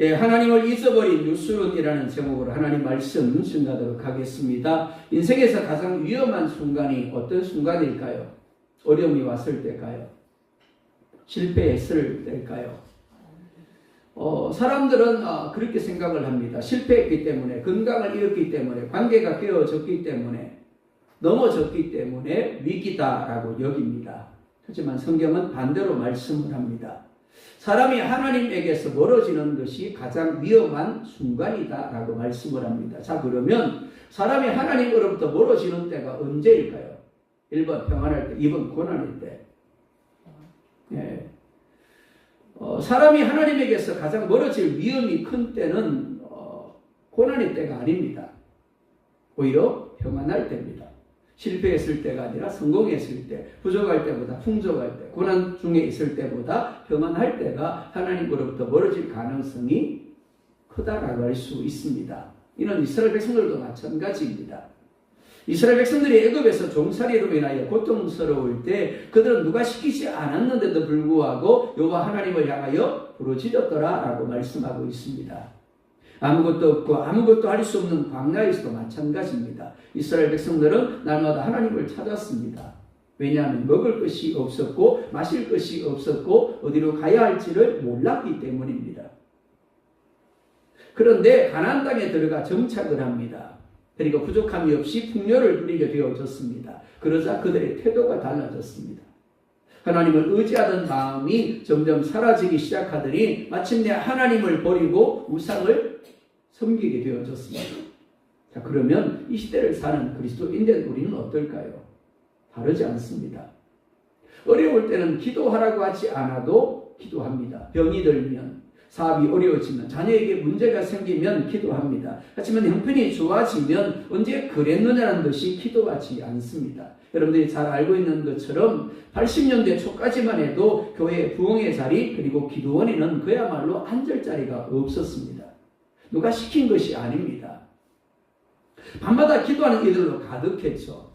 예, 하나님을 잊어버린 유수론이라는 제목으로 하나님 말씀 증가하도록 하겠습니다. 인생에서 가장 위험한 순간이 어떤 순간일까요? 어려움이 왔을 때일까요? 실패했을 때일까요? 사람들은 그렇게 생각을 합니다. 실패했기 때문에, 건강을 잃었기 때문에, 관계가 깨어졌기 때문에, 넘어졌기 때문에 위기다라고 여깁니다. 하지만 성경은 반대로 말씀을 합니다. 사람이 하나님에게서 멀어지는 것이 가장 위험한 순간이다라고 말씀을 합니다. 자, 그러면 사람이 하나님으로부터 멀어지는 때가 언제일까요? 1번 평안할 때, 2번 고난일 때. 예. 사람이 하나님에게서 가장 멀어질 위험이 큰 때는 고난의 때가 아닙니다. 오히려 평안할 때입니다. 실패했을 때가 아니라 성공했을 때, 부족할 때보다 풍족할 때, 고난 중에 있을 때보다 평안할 때가 하나님으로부터 멀어질 가능성이 크다라고 할 수 있습니다. 이는 이스라엘 백성들도 마찬가지입니다. 이스라엘 백성들이 애굽에서 종살이로 인하여 고통스러울 때 그들은 누가 시키지 않았는데도 불구하고 여호와 하나님을 향하여 부르짖었더라라고 말씀하고 있습니다. 아무것도 없고 아무것도 할 수 없는 광야에서도 마찬가지입니다. 이스라엘 백성들은 날마다 하나님을 찾았습니다. 왜냐하면 먹을 것이 없었고 마실 것이 없었고 어디로 가야 할지를 몰랐기 때문입니다. 그런데 가나안 땅에 들어가 정착을 합니다. 그리고 부족함이 없이 풍요를 누리게 되어졌습니다. 그러자 그들의 태도가 달라졌습니다. 하나님을 의지하던 마음이 점점 사라지기 시작하더니 마침내 하나님을 버리고 우상을 섬기게 되어졌습니다. 자, 그러면 이 시대를 사는 그리스도인된 우리는 어떨까요? 다르지 않습니다. 어려울 때는 기도하라고 하지 않아도 기도합니다. 병이 들면, 사업이 어려워지면, 자녀에게 문제가 생기면 기도합니다. 하지만 형편이 좋아지면 언제 그랬느냐는 듯이 기도하지 않습니다. 여러분들이 잘 알고 있는 것처럼 80년대 초까지만 해도 교회 부흥의 자리 그리고 기도원에는 그야말로 앉을 자리가 없었습니다. 누가 시킨 것이 아닙니다. 밤마다 기도하는 이들로 가득했죠.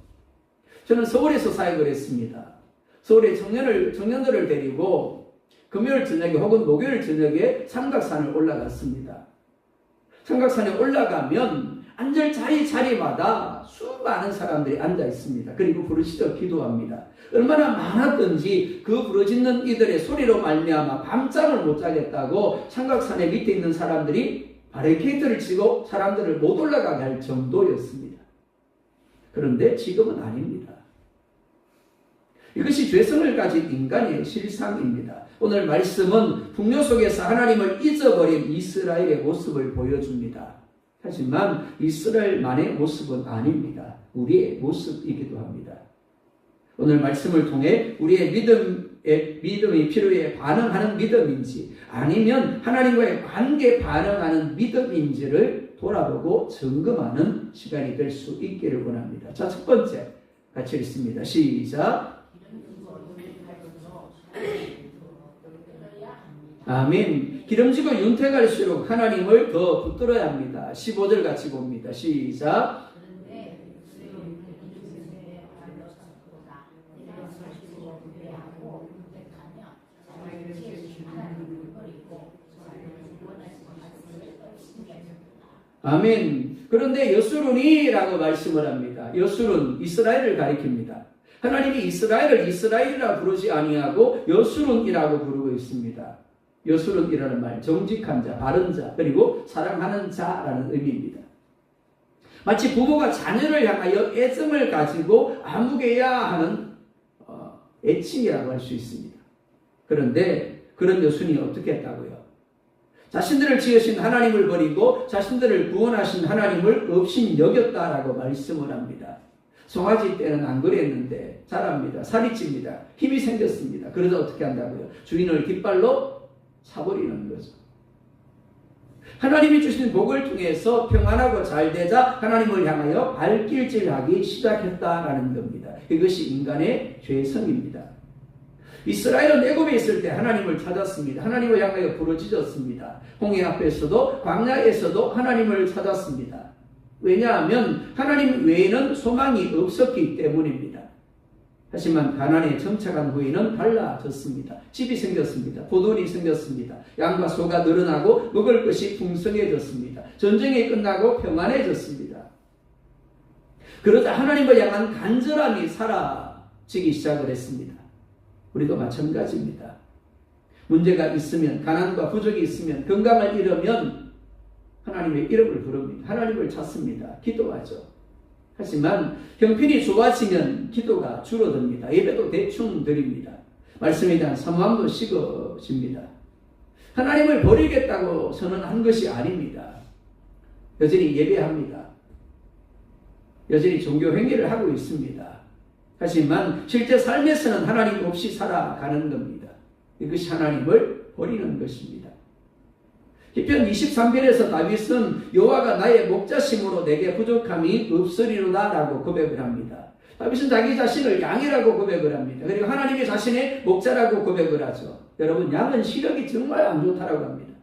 저는 서울에서 사역을 했습니다. 서울에 청년들을 데리고 금요일 저녁에 혹은 목요일 저녁에 삼각산을 올라갔습니다. 삼각산에 올라가면 앉을 자리마다 수많은 사람들이 앉아 있습니다. 그리고 부르짖어 기도합니다. 얼마나 많았던지 그 부르짖는 이들의 소리로 말미암아 밤잠을 못 자겠다고 삼각산의 밑에 있는 사람들이 바리케이트를 치고 사람들을 못 올라가게 할 정도였습니다. 그런데 지금은 아닙니다. 이것이 죄성을 가진 인간의 실상입니다. 오늘 말씀은 풍요 속에서 하나님을 잊어버린 이스라엘의 모습을 보여줍니다. 하지만 이스라엘만의 모습은 아닙니다. 우리의 모습이기도 합니다. 오늘 말씀을 통해 우리의 믿음이 필요에 반응하는 믿음인지 아니면 하나님과의 관계에 반응하는 믿음인지를 돌아보고 점검하는 시간이 될 수 있기를 원합니다. 자, 첫 번째 같이 읽습니다. 시작. 아멘. 기름지고 윤택할수록 하나님을 더 붙들어야 합니다. 15절 같이 봅니다. 시작. 아멘. 그런데 여수론이라고 말씀을 합니다. 여수론, 이스라엘을 가리킵니다. 하나님이 이스라엘을 이스라엘이라 부르지 아니하고 여수론이라고 부르고 있습니다. 여수론이라는 말, 정직한 자, 바른 자, 그리고 사랑하는 자라는 의미입니다. 마치 부모가 자녀를 향하여 애정을 가지고 아무개야 하는 애칭이라고 할 수 있습니다. 그런데 그런 여순이 어떻게 했다고요? 자신들을 지으신 하나님을 버리고 자신들을 구원하신 하나님을 없인 여겼다라고 말씀을 합니다. 송아지 때는 안 그랬는데 자랍니다. 살이 찝니다. 힘이 생겼습니다. 그러다 어떻게 한다고요? 주인을 깃발로 차버리는 거죠. 하나님이 주신 복을 통해서 평안하고 잘 되자 하나님을 향하여 발길질하기 시작했다라는 겁니다. 이것이 인간의 죄성입니다. 이스라엘은 애굽에 있을 때 하나님을 찾았습니다. 하나님을 향하여 부르짖었습니다. 홍해 앞에서도 광야에서도 하나님을 찾았습니다. 왜냐하면 하나님 외에는 소망이 없었기 때문입니다. 하지만 가나안에 정착한 후에는 달라졌습니다. 집이 생겼습니다. 포도원이 생겼습니다. 양과 소가 늘어나고 먹을 것이 풍성해졌습니다. 전쟁이 끝나고 평안해졌습니다. 그러자 하나님을 향한 간절함이 사라지기 시작을 했습니다. 우리도 마찬가지입니다. 문제가 있으면, 가난과 부족이 있으면, 건강을 잃으면 하나님의 이름을 부릅니다. 하나님을 찾습니다. 기도하죠. 하지만 형편이 좋아지면 기도가 줄어듭니다. 예배도 대충 드립니다. 말씀에 대한 사모함도 식어집니다. 하나님을 버리겠다고 선언한 것이 아닙니다. 여전히 예배합니다. 여전히 종교 행위를 하고 있습니다. 하지만 실제 삶에서는 하나님 없이 살아가는 겁니다. 이것이 하나님을 버리는 것입니다. 시편 23편에서 다윗은 여호와가 나의 목자심으로 내게 부족함이 없으리로다 라고 고백을 합니다. 다윗은 자기 자신을 양이라고 고백을 합니다. 그리고 하나님의 자신의 목자라고 고백을 하죠. 여러분, 양은 시력이 정말 안 좋다라고 합니다.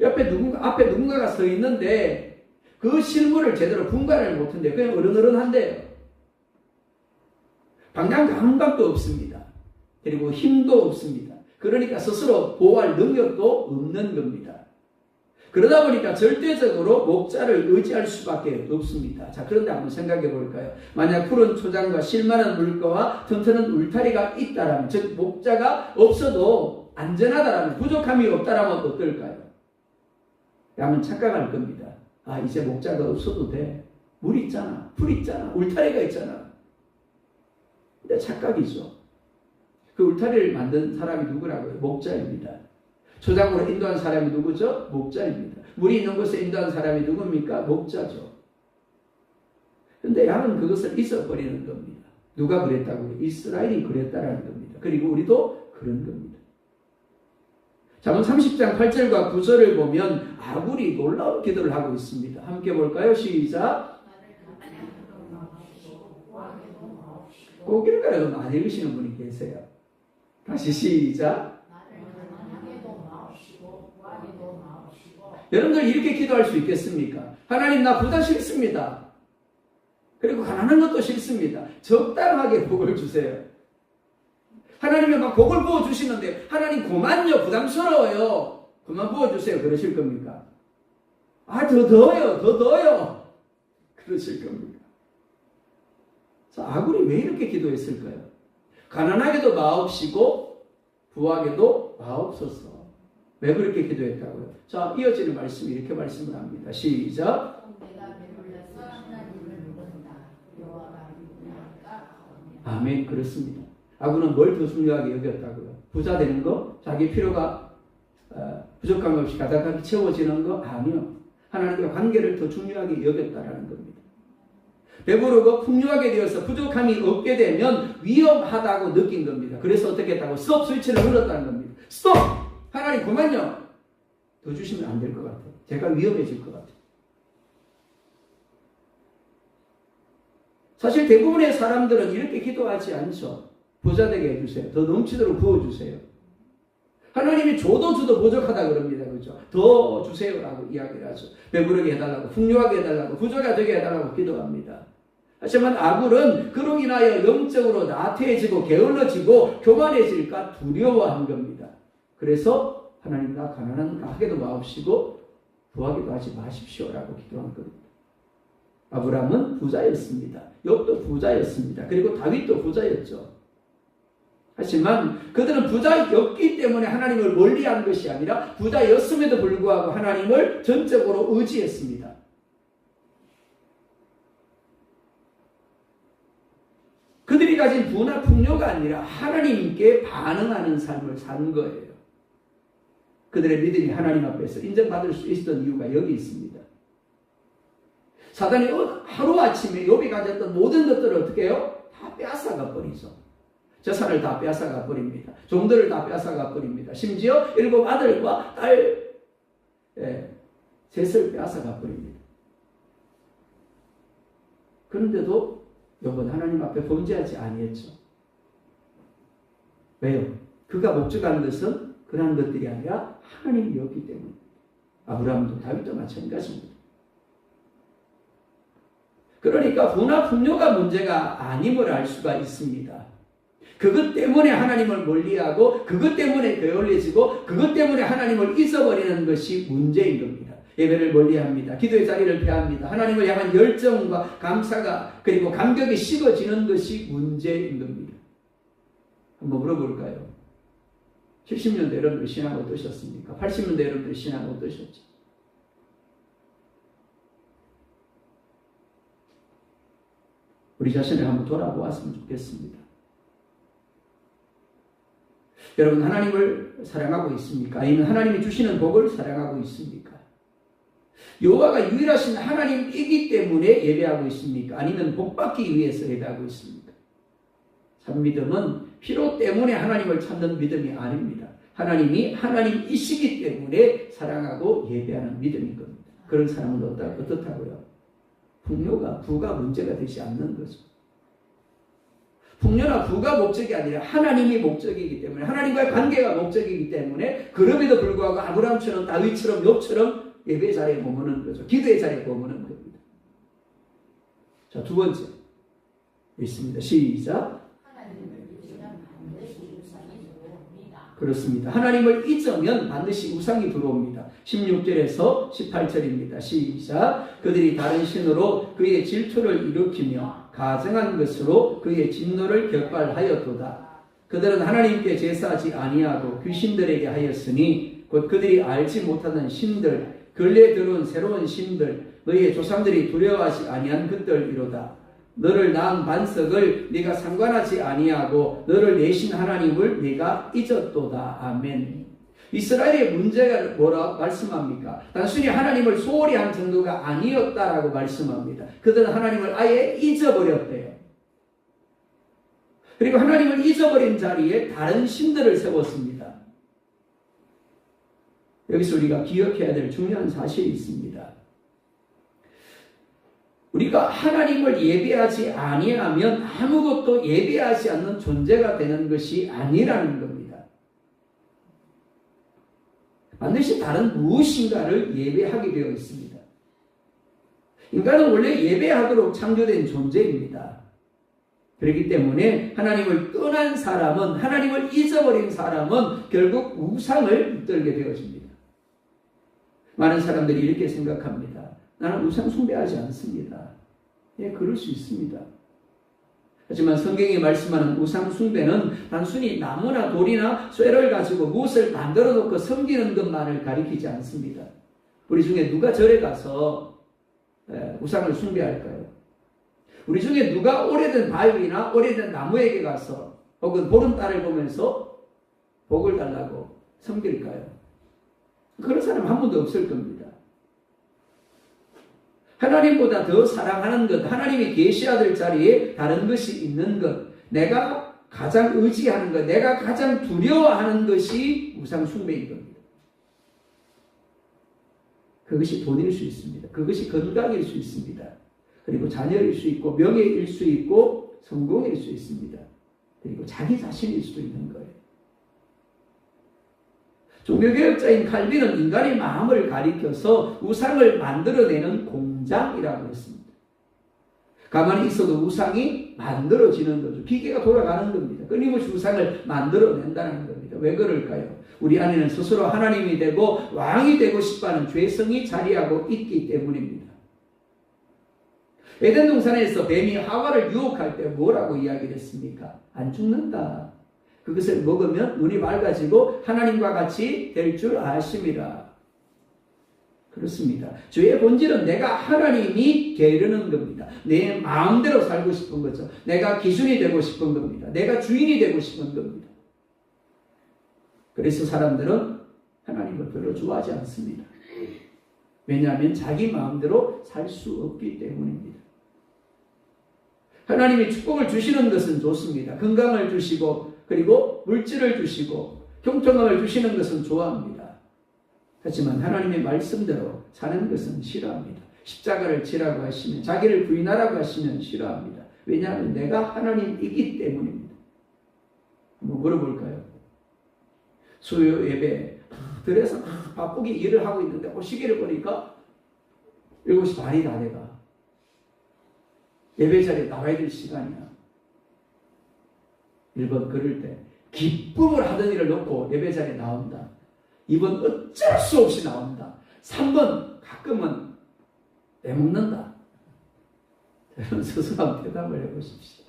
앞에 누군가가 서 있는데 그 실물을 제대로 분간을 못한대요. 그냥 어른어른한데요. 방향 감각도 없습니다. 그리고 힘도 없습니다. 그러니까 스스로 보호할 능력도 없는 겁니다. 그러다 보니까 절대적으로 목자를 의지할 수밖에 없습니다. 자, 그런데 한번 생각해 볼까요? 만약 푸른 초장과 실만한 물가와 튼튼한 울타리가 있다라면, 즉 목자가 없어도 안전하다라면, 부족함이 없다라면 어떨까요? 양은 착각할 겁니다. 아, 이제 목자가 없어도 돼. 물 있잖아, 풀 있잖아, 울타리가 있잖아. 근데 착각이죠. 그 울타리를 만든 사람이 누구라고요? 목자입니다. 초장으로 인도한 사람이 누구죠? 목자입니다. 물이 있는 곳에 인도한 사람이 누굽니까? 목자죠. 그런데 양은 그것을 잊어버리는 겁니다. 누가 그랬다고요? 이스라엘이 그랬다라는 겁니다. 그리고 우리도 그런 겁니다. 잠언 30장 8절과 9절을 보면 아굴이 놀라운 기도를 하고 있습니다. 함께 볼까요? 시작. 꼭 읽으라고 안 읽으시는 분이 계세요. 다시 시작. 여러분들 이렇게 기도할 수 있겠습니까? 하나님, 나 부자 싫습니다. 그리고 가난한 것도 싫습니다. 적당하게 복을 주세요. 하나님이 막 복을 부어주시는데 하나님 그만요, 부담스러워요, 그만 부어주세요, 그러실 겁니까? 아, 더 넣어요 그러실 겁니까? 자, 아굴이 왜 이렇게 기도했을까요? 가난하게도 마옵시고 부하게도 마옵소서. 왜 그렇게 기도했다고요? 자, 이어지는 말씀이 이렇게 말씀을 합니다. 시작. 아멘. 그렇습니다. 아굴은 뭘 더 중요하게 여겼다고요? 부자 되는 거? 자기 필요가 부족함 없이 가득하게 채워지는 거? 아니요. 하나님과 관계를 더 중요하게 여겼다라는 겁니다. 배부르고 풍요하게 되어서 부족함이 없게 되면 위험하다고 느낀 겁니다. 그래서 어떻게 했다고? 스톱 스위치를 눌렀다는 겁니다. 스톱! 하나님 그만요. 더 주시면 안 될 것 같아요. 제가 위험해질 것 같아요. 사실 대부분의 사람들은 이렇게 기도하지 않죠. 부자 되게 해주세요. 더 넘치도록 부어주세요. 하나님이 줘도 부족하다 그럽니다. 그렇죠? 더 주세요라고 이야기를 하죠. 배부르게 해달라고, 풍요하게 해달라고, 부자가 되게 해달라고 기도합니다. 하지만 아굴은 그로 인하여 영적으로 나태해지고 게을러지고 교만해질까 두려워한 겁니다. 그래서 하나님, 나 가난하게도 마옵시고 부하게도 하지 마십시오라고 기도한 겁니다. 아브라함은 부자였습니다. 욥도 부자였습니다. 그리고 다윗도 부자였죠. 하지만 그들은 부자였기 때문에 하나님을 멀리한 것이 아니라 부자였음에도 불구하고 하나님을 전적으로 의지했습니다. 그들이 가진 부나 풍요가 아니라 하나님께 반응하는 삶을 산 거예요. 그들의 믿음이 하나님 앞에서 인정받을 수 있었던 이유가 여기 있습니다. 사단이 하루아침에 욥이 가졌던 모든 것들을 어떻게 해요? 다 빼앗아가 버리죠. 재산을 다 빼앗아가 버립니다. 종들을 다 빼앗아가 버립니다. 심지어 7 아들과 딸 셋을 빼앗아가 버립니다. 그런데도 욥은 하나님 앞에 범죄하지 아니했죠. 왜요? 그가 목적한 것은 그러한 것들이 아니라 하나님이었기 때문에. 아브라함도 다윗도 마찬가지입니다. 그러니까 부나 풍요가 문제가 아님을 알 수가 있습니다. 그것 때문에 하나님을 멀리하고 그것 때문에 게을러지고 그것 때문에 하나님을 잊어버리는 것이 문제인 겁니다. 예배를 멀리합니다. 기도의 자리를 피합니다. 하나님을 향한 열정과 감사가 그리고 감격이 식어지는 것이 문제인 겁니다. 한번 물어볼까요? 70년대 여러분들 신앙 어떠셨습니까? 80년대 여러분들 신앙 어떠셨죠? 우리 자신을 한번 돌아보았으면 좋겠습니다. 여러분 하나님을 사랑하고 있습니까? 아니면 하나님이 주시는 복을 사랑하고 있습니까? 여호와가 유일하신 하나님이기 때문에 예배하고 있습니까? 아니면 복받기 위해서 예배하고 있습니까? 참 믿음은 필요 때문에 하나님을 찾는 믿음이 아닙니다. 하나님이 하나님이시기 때문에 사랑하고 예배하는 믿음인 겁니다. 그런 사람은 어떻다고요? 풍요가 부가 문제가 되지 않는 거죠. 풍요나 부가 목적이 아니라 하나님이 목적이기 때문에 하나님과의 관계가 목적이기 때문에 그럼에도 불구하고 아브라함처럼 다윗처럼 욥처럼 예배 자리에 머무는 거죠. 기도의 자리에 머무는 겁니다. 자, 두 번째 있습니다. 시작. 그렇습니다. 하나님을 잊으면 반드시 우상이 들어옵니다. 16절에서 18절입니다. 시작. 그들이 다른 신으로 그의 질투를 일으키며 가증한 것으로 그의 진노를 격발하였도다. 그들은 하나님께 제사하지 아니하고 귀신들에게 하였으니 곧 그들이 알지 못하는 신들 근래 들어온 새로운 신들 너희의 조상들이 두려워하지 아니한 것들이로다. 너를 낳은 반석을 네가 상관하지 아니하고 너를 내신 하나님을 네가 잊었도다. 아멘. 이스라엘의 문제가 뭐라 말씀합니까? 단순히 하나님을 소홀히 한 정도가 아니었다라고 말씀합니다. 그들은 하나님을 아예 잊어버렸대요. 그리고 하나님을 잊어버린 자리에 다른 신들을 세웠습니다. 여기서 우리가 기억해야 될 중요한 사실이 있습니다. 우리가 하나님을 예배하지 아니하면 아무것도 예배하지 않는 존재가 되는 것이 아니라는 겁니다. 반드시 다른 무엇인가를 예배하게 되어 있습니다. 인간은 원래 예배하도록 창조된 존재입니다. 그렇기 때문에 하나님을 떠난 사람은, 하나님을 잊어버린 사람은 결국 우상을 붙들게 되어집니다. 많은 사람들이 이렇게 생각합니다. 나는 우상 숭배하지 않습니다. 예, 그럴 수 있습니다. 하지만 성경이 말씀하는 우상 숭배는 단순히 나무나 돌이나 쇠를 가지고 무엇을 만들어 놓고 섬기는 것만을 가리키지 않습니다. 우리 중에 누가 절에 가서 우상을 숭배할까요? 우리 중에 누가 오래된 바위나 오래된 나무에게 가서 혹은 보름달을 보면서 복을 달라고 섬길까요? 그런 사람 한 분도 없을 겁니다. 하나님보다 더 사랑하는 것, 하나님이 계셔야 될 자리에 다른 것이 있는 것, 내가 가장 의지하는 것, 내가 가장 두려워하는 것이 우상 숭배인 겁니다. 그것이 돈일 수 있습니다. 그것이 건강일 수 있습니다. 그리고 자녀일 수 있고 명예일 수 있고 성공일 수 있습니다. 그리고 자기 자신일 수도 있는 거예요. 종교개혁자인 칼빈은 인간의 마음을 가리켜서 우상을 만들어내는 공장이라고 했습니다. 가만히 있어도 우상이 만들어지는 거죠. 기계가 돌아가는 겁니다. 끊임없이 우상을 만들어낸다는 겁니다. 왜 그럴까요? 우리 안에는 스스로 하나님이 되고 왕이 되고 싶어하는 죄성이 자리하고 있기 때문입니다. 에덴 동산에서 뱀이 하와를 유혹할 때 뭐라고 이야기를 했습니까? 안 죽는다. 그것을 먹으면 눈이 맑아지고 하나님과 같이 될 줄 아심이라. 그렇습니다. 죄의 본질은 내가 하나님이 되려는 겁니다. 내 마음대로 살고 싶은 거죠. 내가 기준이 되고 싶은 겁니다. 내가 주인이 되고 싶은 겁니다. 그래서 사람들은 하나님을 별로 좋아하지 않습니다. 왜냐하면 자기 마음대로 살 수 없기 때문입니다. 하나님이 축복을 주시는 것은 좋습니다. 건강을 주시고 그리고 물질을 주시고 형통함을 주시는 것은 좋아합니다. 하지만 하나님의 말씀대로 사는 것은 싫어합니다. 십자가를 지라고 하시면, 자기를 부인하라고 하시면 싫어합니다. 왜냐하면 내가 하나님이기 때문입니다. 한번 물어볼까요? 수요 예배 들에서 바쁘게 일을 하고 있는데 시계를 보니까 7시 반이 다 돼가. 예배 자리에 나와야 될 시간이야. 1번 그럴 때 기쁨을 하던 일을 놓고 예배 자리에 나온다. 2번 어쩔 수 없이 나온다. 3번 가끔은 빼먹는다. 여러분 스스로 한번 대답을 해보십시오.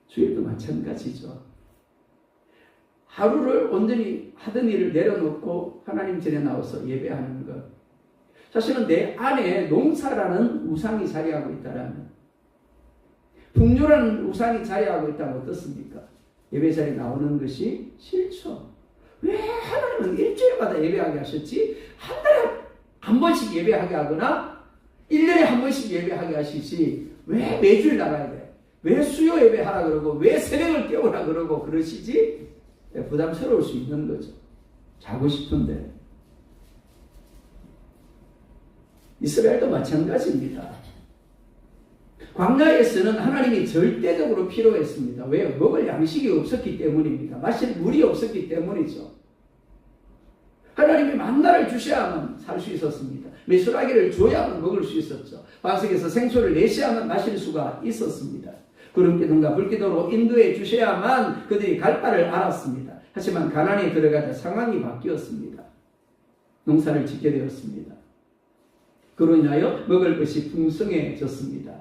주일도 마찬가지죠. 하루를 온전히 하던 일을 내려놓고 하나님 전에 나와서 예배하는 것. 사실은 내 안에 농사라는 우상이 자리하고 있다라면, 풍요라는 우상이 자리하고 있다면 어떻습니까? 예배 자리에 나오는 것이 싫죠. 왜 하나님은 일주일마다 예배하게 하셨지? 한 달에 한 번씩 예배하게 하거나 1년에 한 번씩 예배하게 하시지 왜 매주일 나가야 돼? 왜 수요 예배하라 그러고 왜 새벽을 깨우라 그러고 그러시지? 부담스러울 수 있는 거죠. 자고 싶은데. 이스라엘도 마찬가지입니다. 광야에서는 하나님이 절대적으로 필요했습니다. 왜요? 먹을 양식이 없었기 때문입니다. 마실 물이 없었기 때문이죠. 하나님이 만나를 주셔야만 살 수 있었습니다. 메수라기를 줘야만 먹을 수 있었죠. 반석에서 생수를 내셔야만 마실 수가 있었습니다. 구름기둥과 불기둥으로 인도해 주셔야만 그들이 갈 바를 알았습니다. 하지만 가나안에 들어가자 상황이 바뀌었습니다. 농사를 짓게 되었습니다. 그로 인하여 먹을 것이 풍성해졌습니다.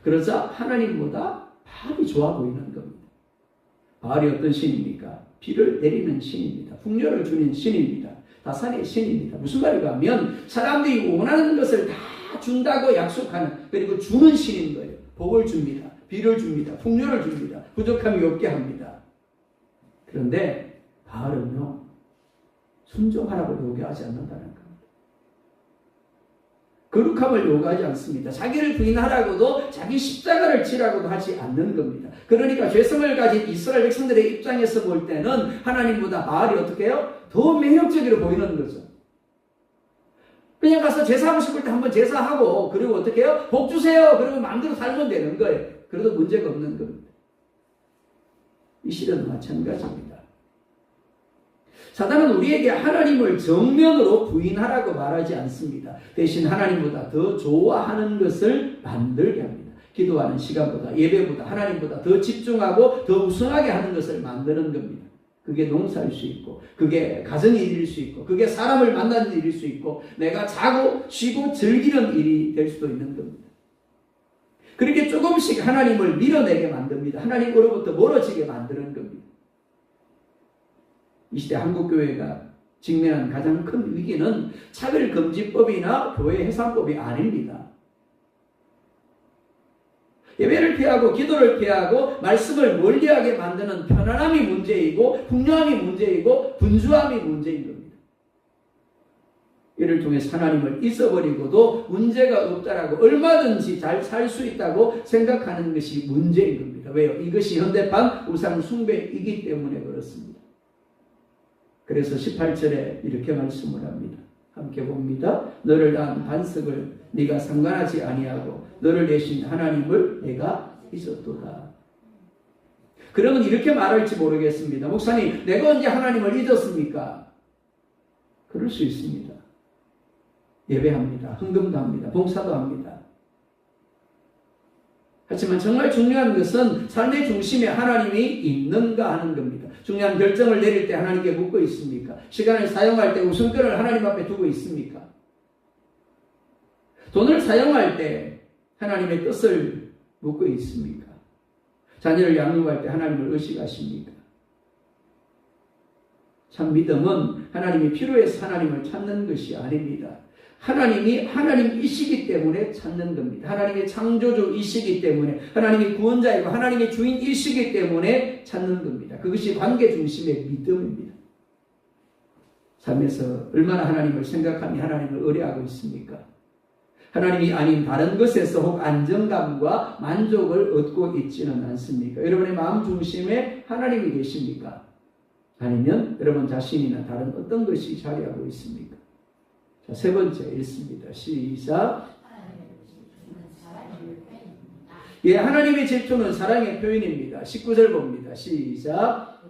그러자 하나님보다 바알이 좋아 보이는 겁니다. 바알이 어떤 신입니까? 비를 내리는 신입니다. 풍요를 주는 신입니다. 다산의 신입니다. 무슨 말인가 하면 사람들이 원하는 것을 다 준다고 약속하는, 그리고 주는 신인 거예요. 복을 줍니다. 비를 줍니다. 풍요를 줍니다. 부족함이 없게 합니다. 그런데 바알은요, 순종하라고 요구하지 않는다는 겁니다. 거룩함을 요구하지 않습니다. 자기를 부인하라고도 자기 십자가를 지라고도 하지 않는 겁니다. 그러니까 죄성을 가진 이스라엘 백성들의 입장에서 볼 때는 하나님보다 바알이 어떻게 해요? 더 매력적으로 보이는 거죠. 그냥 가서 제사하고 싶을 때 한번 제사하고, 그리고 어떻게 해요? 복 주세요. 그리고 마음대로 살면 되는 거예요. 그래도 문제가 없는 겁니다. 이 시대는 마찬가지입니다. 사단은 우리에게 하나님을 정면으로 부인하라고 말하지 않습니다. 대신 하나님보다 더 좋아하는 것을 만들게 합니다. 기도하는 시간보다, 예배보다, 하나님보다 더 집중하고 더 우선하게 하는 것을 만드는 겁니다. 그게 농사일 수 있고, 그게 가정의 일일 수 있고, 그게 사람을 만나는 일일 수 있고, 내가 자고 쉬고 즐기는 일이 될 수도 있는 겁니다. 그렇게 조금씩 하나님을 밀어내게 만듭니다. 하나님으로부터 멀어지게 만드는 겁니다. 이 시대 한국교회가 직면한 가장 큰 위기는 차별금지법이나 교회 해산법이 아닙니다. 예배를 피하고 기도를 피하고 말씀을 멀리하게 만드는 편안함이 문제이고 풍요함이 문제이고 분주함이 문제인 겁니다. 이를 통해서 하나님을 잊어버리고도 문제가 없다라고 얼마든지 잘 살 수 있다고 생각하는 것이 문제인 겁니다. 왜요? 이것이 현대판 우상 숭배이기 때문에 그렇습니다. 그래서 18절에 이렇게 말씀을 합니다. 함께 봅니다. 너를 낳은 반석을 네가 상관하지 아니하고 너를 내신 하나님을 내가 잊었도다. 그러면 이렇게 말할지 모르겠습니다. 목사님, 내가 언제 하나님을 잊었습니까? 그럴 수 있습니다. 예배합니다. 헌금도 합니다. 봉사도 합니다. 하지만 정말 중요한 것은 삶의 중심에 하나님이 있는가 하는 겁니다. 중요한 결정을 내릴 때 하나님께 묻고 있습니까? 시간을 사용할 때 우선권을 하나님 앞에 두고 있습니까? 돈을 사용할 때 하나님의 뜻을 묻고 있습니까? 자녀를 양육할 때 하나님을 의식하십니까? 참 믿음은 하나님이 필요해서 하나님을 찾는 것이 아닙니다. 하나님이 하나님이시기 때문에 찾는 겁니다. 하나님의 창조주이시기 때문에, 하나님이 구원자이고 하나님의 주인이시기 때문에 찾는 겁니다. 그것이 관계 중심의 믿음입니다. 삶에서 얼마나 하나님을 생각하며 하나님을 의뢰하고 있습니까? 하나님이 아닌 다른 것에서 혹 안정감과 만족을 얻고 있지는 않습니까? 여러분의 마음 중심에 하나님이 계십니까? 아니면 여러분 자신이나 다른 어떤 것이 자리하고 있습니까? 자, 세 번째 읽습니다. 시작. 예, 하나님의 질투는 사랑의 표현입니다. 19절 봅니다. 시작.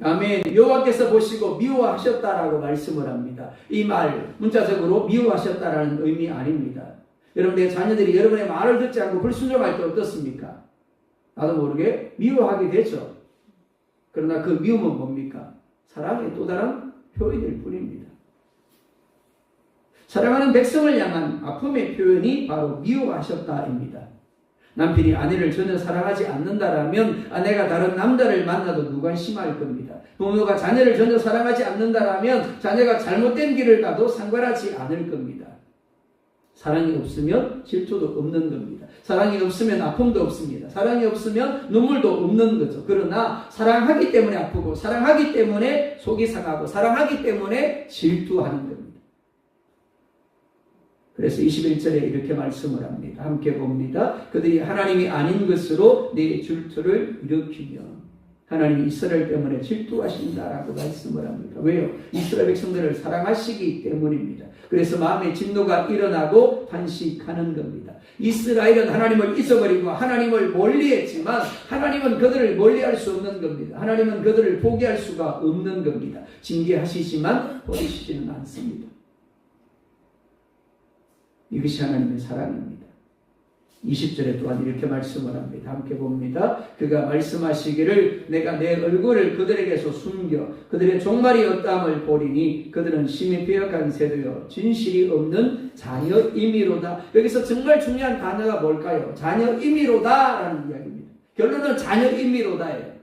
아멘. 여호와께서 보시고 미워하셨다라고 말씀을 합니다. 이 말 문자적으로 미워하셨다라는 의미 아닙니다. 여러분의 자녀들이 여러분의 말을 듣지 않고 불순종할 때 어떻습니까? 나도 모르게 미워하게 되죠. 그러나 그 미움은 뭡니까? 사랑의 또 다른 표현일 뿐입니다. 사랑하는 백성을 향한 아픔의 표현이 바로 미워하셨다입니다. 남편이 아내를 전혀 사랑하지 않는다라면 아내가 다른 남자를 만나도 무관심할 겁니다. 부모가 자녀를 전혀 사랑하지 않는다라면 자녀가 잘못된 길을 가도 상관하지 않을 겁니다. 사랑이 없으면 질투도 없는 겁니다. 사랑이 없으면 아픔도 없습니다. 사랑이 없으면 눈물도 없는 거죠. 그러나 사랑하기 때문에 아프고 사랑하기 때문에 속이 상하고 사랑하기 때문에 질투하는 겁니다. 그래서 21절에 이렇게 말씀을 합니다. 함께 봅니다. 그들이 하나님이 아닌 것으로 네 질투를 일으키며 하나님이 이스라엘 때문에 질투하신다라고 말씀을 합니다. 왜요? 이스라엘 백성들을 사랑하시기 때문입니다. 그래서 마음의 진노가 일어나고 탄식하는 겁니다. 이스라엘은 하나님을 잊어버리고 하나님을 멀리했지만 하나님은 그들을 멀리할 수 없는 겁니다. 하나님은 그들을 포기할 수가 없는 겁니다. 징계하시지만 버리시지는 않습니다. 이것이 하나님의 사랑입니다. 20절에 또한 이렇게 말씀을 합니다. 함께 봅니다. 그가 말씀하시기를 내가 내 얼굴을 그들에게서 숨겨 그들의 종말이 어떠함을 보리니 그들은 심히 배역한 세대여 진실이 없는 자녀임이로다. 여기서 정말 중요한 단어가 뭘까요? 자녀임이로다 라는 이야기입니다. 결론은 자녀임이로다예요.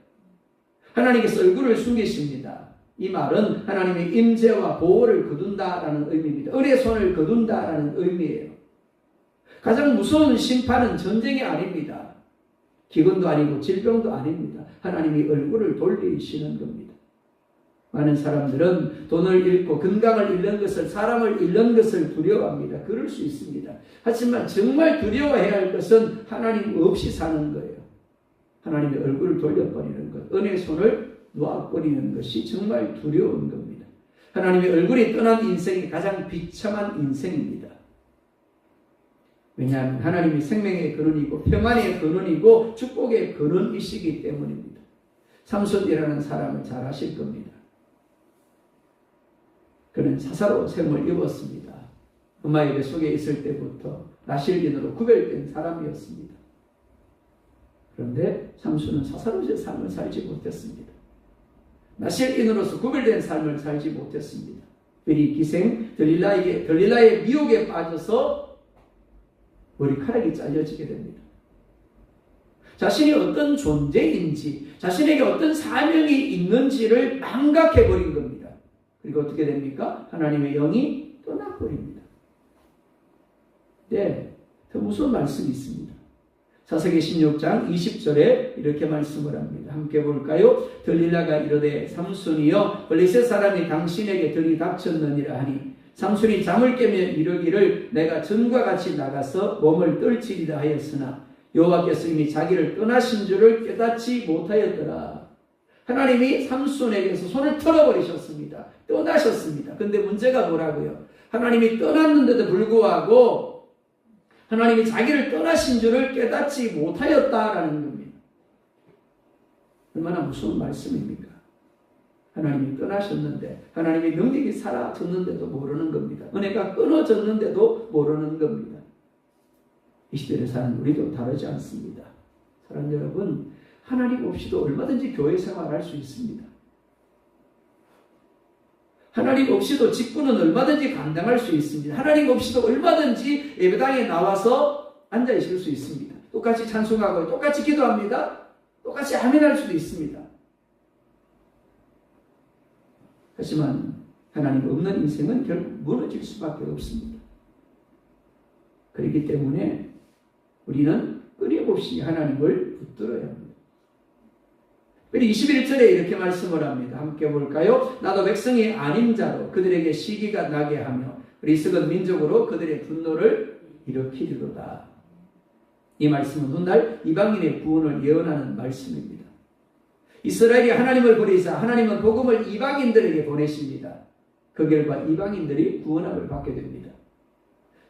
하나님께서 얼굴을 숨기십니다. 이 말은 하나님의 임재와 보호를 거둔다라는 의미입니다. 은혜의 손을 거둔다라는 의미예요. 가장 무서운 심판은 전쟁이 아닙니다. 기근도 아니고 질병도 아닙니다. 하나님이 얼굴을 돌리시는 겁니다. 많은 사람들은 돈을 잃고 건강을 잃는 것을, 사람을 잃는 것을 두려워합니다. 그럴 수 있습니다. 하지만 정말 두려워해야 할 것은 하나님 없이 사는 거예요. 하나님의 얼굴을 돌려버리는 것, 은혜의 손을 놓아버리는 것이 정말 두려운 겁니다. 하나님의 얼굴이 떠난 인생이 가장 비참한 인생입니다. 왜냐하면 하나님이 생명의 근원이고 평안의 근원이고 축복의 근원이시기 때문입니다. 삼손이라는 사람을 잘 아실 겁니다. 그는 사사로운 생을 입었습니다. 엄마의 뱃속에 있을 때부터 나실인으로 구별된 사람이었습니다. 그런데 삼손은 사사로운 삶을 살지 못했습니다. 나실인으로서 구별된 삶을 살지 못했습니다. 베리 기생 들릴라의 미혹에 빠져서 머리카락이 잘려지게 됩니다. 자신이 어떤 존재인지, 자신에게 어떤 사명이 있는지를 망각해버린 겁니다. 그리고 어떻게 됩니까? 하나님의 영이 떠나버립니다. 네, 더 무서운 말씀이 있습니다. 사사기 16장 20절에 이렇게 말씀을 합니다. 함께 볼까요? 들릴라가 이르되 삼손이여 블레셋 사람이 당신에게 들이닥쳤느니라 하니 삼손이 잠을 깨며 이르기를 내가 전과 같이 나가서 몸을 떨치리라 하였으나 여호와께서 이미 자기를 떠나신 줄을 깨닫지 못하였더라. 하나님이 삼손에게서 손을 털어버리셨습니다. 떠나셨습니다. 근데 문제가 뭐라고요? 하나님이 떠났는데도 불구하고 하나님이 자기를 떠나신 줄을 깨닫지 못하였다라는 겁니다. 얼마나 무서운 말씀입니까? 하나님이 떠나셨는데 하나님의 능력이 사라졌는데도 모르는 겁니다. 은혜가 끊어졌는데도 모르는 겁니다. 이 시대를 사는 우리도 다르지 않습니다. 사랑하는 여러분, 하나님 없이도 얼마든지 교회 생활할 수 있습니다. 하나님 없이도 직분은 얼마든지 감당할 수 있습니다. 하나님 없이도 얼마든지 예배당에 나와서 앉아 있을 수 있습니다. 똑같이 찬송하고 똑같이 기도합니다. 똑같이 아멘할 수도 있습니다. 하지만 하나님 없는 인생은 결국 무너질 수밖에 없습니다. 그렇기 때문에 우리는 끊임없이 하나님을 붙들어야 합니다. 21절에 이렇게 말씀을 합니다. 함께 볼까요? 나도 백성이 아닌 자로 그들에게 시기가 나게 하며 리스건 민족으로 그들의 분노를 일으키리로다. 이 말씀은 훗날 이방인의 구원을 예언하는 말씀입니다. 이스라엘이 하나님을 버리자 하나님은 복음을 이방인들에게 보내십니다. 그 결과 이방인들이 구원함을 받게 됩니다.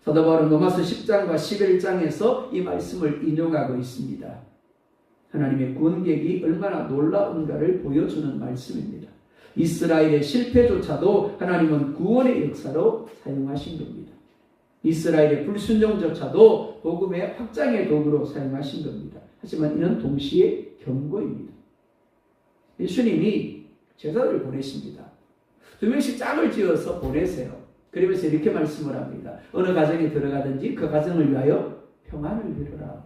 사도 바울은 로마서 10장과 11장에서 이 말씀을 인용하고 있습니다. 하나님의 구원계획이 얼마나 놀라운가를 보여주는 말씀입니다. 이스라엘의 실패조차도 하나님은 구원의 역사로 사용하신 겁니다. 이스라엘의 불순종조차도 복음의 확장의 도구로 사용하신 겁니다. 하지만 이는 동시에 경고입니다. 예수님이 제자들을 보내십니다. 2명씩 짝을 지어서 보내세요. 그러면서 이렇게 말씀을 합니다. 어느 가정에 들어가든지 그 가정을 위하여 평안을 빌어라.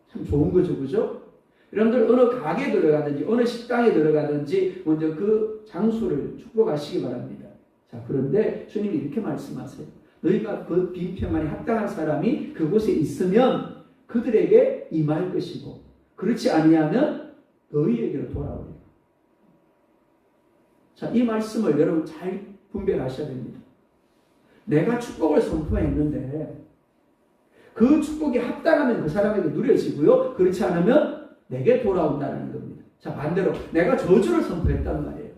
참 좋은 거죠, 그죠? 여러분들 어느 가게에 들어가든지 어느 식당에 들어가든지 먼저 그 장소를 축복하시기 바랍니다. 자, 그런데 주님이 이렇게 말씀하세요. 너희가 그 빈평안에 합당한 사람이 그곳에 있으면 그들에게 임할 것이고 그렇지 아니하면 너희에게로 돌아오리라. 자, 이 말씀을 여러분 잘 분별하셔야 됩니다. 내가 축복을 선포했는데 그 축복이 합당하면 그 사람에게 누려지고요. 그렇지 않으면 내게 돌아온다는 겁니다. 자, 반대로 내가 저주를 선포했단 말이에요.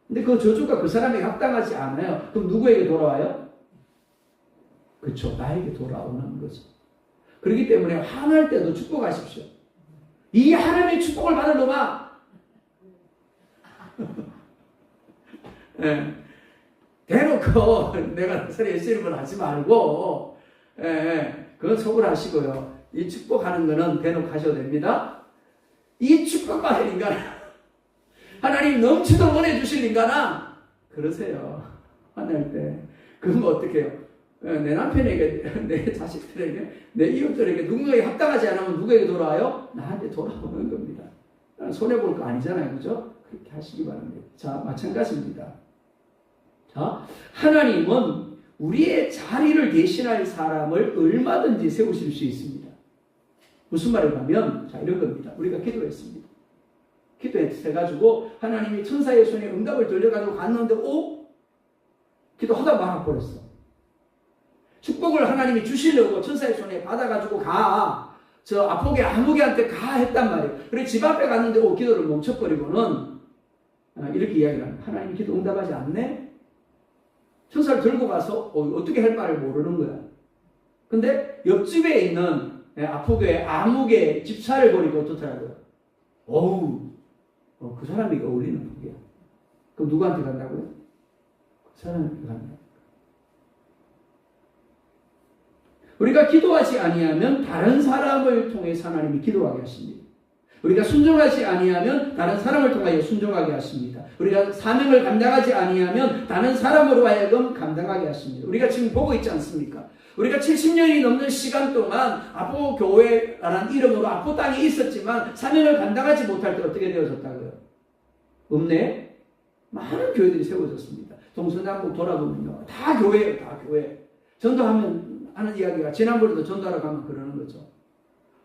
근데 그 저주가 그 사람에게 합당하지 않아요. 그럼 누구에게 돌아와요? 그렇죠. 나에게 돌아오는 거죠. 그렇기 때문에 화날 때도 축복하십시오. 이 하나님의 축복을 받을 놈아. 네. 대놓고 내가 서로 SNS를 하지 말고 그건 속을 하시고요. 이 축복하는 거는 대놓고 하셔도 됩니다. 이 축복받을 인간아, 하나님 넘치도록 보내주실 인간아, 그러세요. 화날 때. 그럼 어떻게 해요? 내 남편에게, 내 자식들에게, 내 이웃들에게 누군가에게 합당하지 않으면 누구에게 돌아와요? 나한테 돌아오는 겁니다. 손해볼 거 아니잖아요. 그죠? 그렇게 하시기 바랍니다. 자, 마찬가지입니다. 자, 하나님은 우리의 자리를 대신할 사람을 얼마든지 세우실 수 있습니다. 무슨 말을 하면, 자, 이런 겁니다. 우리가 기도했습니다. 기도해가지고 하나님이 천사의 손에 응답을 돌려가지고 갔는데, 기도하다 말아버렸어. 축복을 하나님이 주시려고 천사의 손에 받아가지고 가. 저 아포게 아무개한테 가 했단 말이에요. 그래 집 앞에 갔는데 기도를 멈춰버리고는 이렇게 이야기를 합니다. 하나님이 기도 응답하지 않네? 천사를 들고 가서 어떻게 할 바를 모르는 거야. 근데 옆집에 있는 아포게 아무개 집사를 보니까 어떻더라고요. 그 사람에게 어울리는 복이야. 그럼 누구한테 간다고요? 그 사람한테 간다. 우리가 기도하지 아니하면 다른 사람을 통해서 하나님이 기도하게 하십니다. 우리가 순종하지 아니하면 다른 사람을 통하여 순종하게 하십니다. 우리가 사명을 감당하지 아니하면 다른 사람으로 하여금 감당하게 하십니다. 우리가 지금 보고 있지 않습니까? 우리가 70년이 넘는 시간 동안 아포교회라는 이름으로 아포 땅에 있었지만 사명을 감당하지 못할 때 어떻게 되어졌다고요? 없네? 많은 교회들이 세워졌습니다. 동서남북 돌아보면요. 다 교회예요. 다 교회. 전도하면 하는 이야기가 지난번에도 전도하러 가면 그러는 거죠.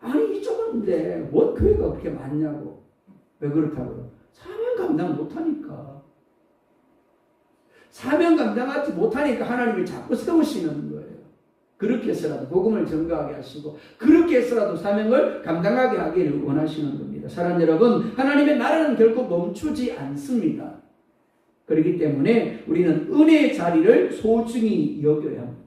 아니 이쪽인데 뭐 교회가 그렇게 많냐고. 왜 그렇다고요? 사명 감당 못하니까. 사명 감당하지 못하니까 하나님이 자꾸 세우시는 거예요. 그렇게 해서라도 복음을 전가하게 하시고 그렇게 해서라도 사명을 감당하게 하기를 원하시는 겁니다. 사랑하는 여러분, 하나님의 나라는 결코 멈추지 않습니다. 그렇기 때문에 우리는 은혜의 자리를 소중히 여겨야 합니다.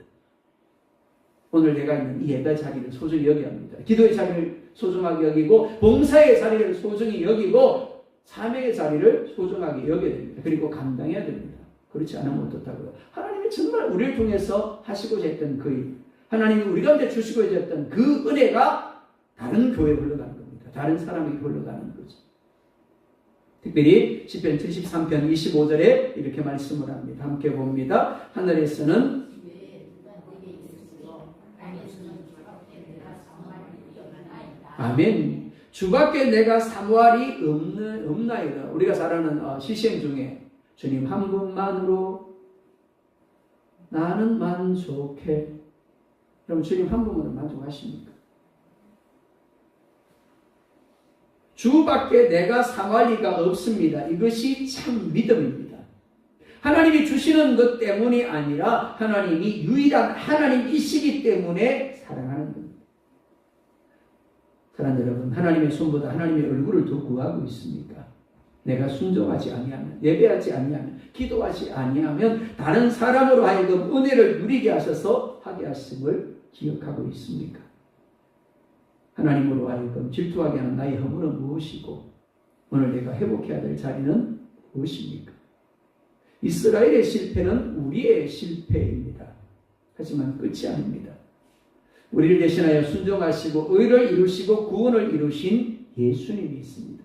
오늘 내가 있는 이 예배 자리를 소중히 여겨야 합니다. 기도의 자리를 소중하게 여기고 봉사의 자리를 소중히 여기고 사명의 자리를 소중하게 여겨야 됩니다. 그리고 감당해야 됩니다. 그렇지 않으면 어떻다고요? 하나님이 정말 우리를 통해서 하시고자 했던 그 일, 하나님이 우리 가운데 주시고자 했던 그 은혜가 다른 교회에 흘러가는 겁니다. 다른 사람에게 흘러가는 거죠. 특별히 시편 73편 25절에 이렇게 말씀을 합니다. 함께 봅니다. 하늘에서는 아멘. 주밖에 내가 사모할이 없나이다. 우리가 잘 아는 시시행 중에 주님 한 분만으로 나는 만족해. 그럼 주님 한 분만으로 만족하십니까? 주밖에 내가 사모할 리가 없습니다. 이것이 참 믿음입니다. 하나님이 주시는 것 때문이 아니라 하나님이 유일한 하나님이시기 때문에 사랑하는 겁니다. 사랑하는 여러분, 하나님의 손보다 하나님의 얼굴을 더 구하고 있습니까? 내가 순종하지 아니하면, 예배하지 아니하면, 기도하지 아니하면 다른 사람으로 하여금 은혜를 누리게 하셔서 하게 하심을 기억하고 있습니까? 하나님으로 하여금 질투하게 하는 나의 허물은 무엇이고 오늘 내가 회복해야 될 자리는 무엇입니까? 이스라엘의 실패는 우리의 실패입니다. 하지만 끝이 아닙니다. 우리를 대신하여 순종하시고 의를 이루시고 구원을 이루신 예수님이 있습니다.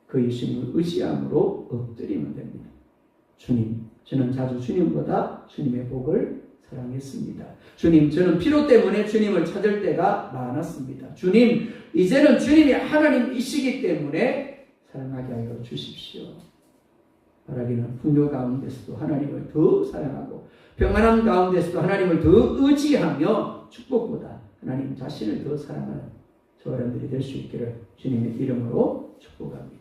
그 예수님을 의지함으로 엎드리면 됩니다. 주님, 저는 자주 주님보다 주님의 복을 사랑했습니다. 주님, 저는 피로 때문에 주님을 찾을 때가 많았습니다. 주님, 이제는 주님이 하나님이시기 때문에 사랑하게 하여 주십시오. 바라기는 풍요 가운데서도 하나님을 더 사랑하고 평안함 가운데서도 하나님을 더 의지하며 축복보다 하나님 자신을 더 사랑하는 저와 여러분들이 될 수 있기를 주님의 이름으로 축복합니다.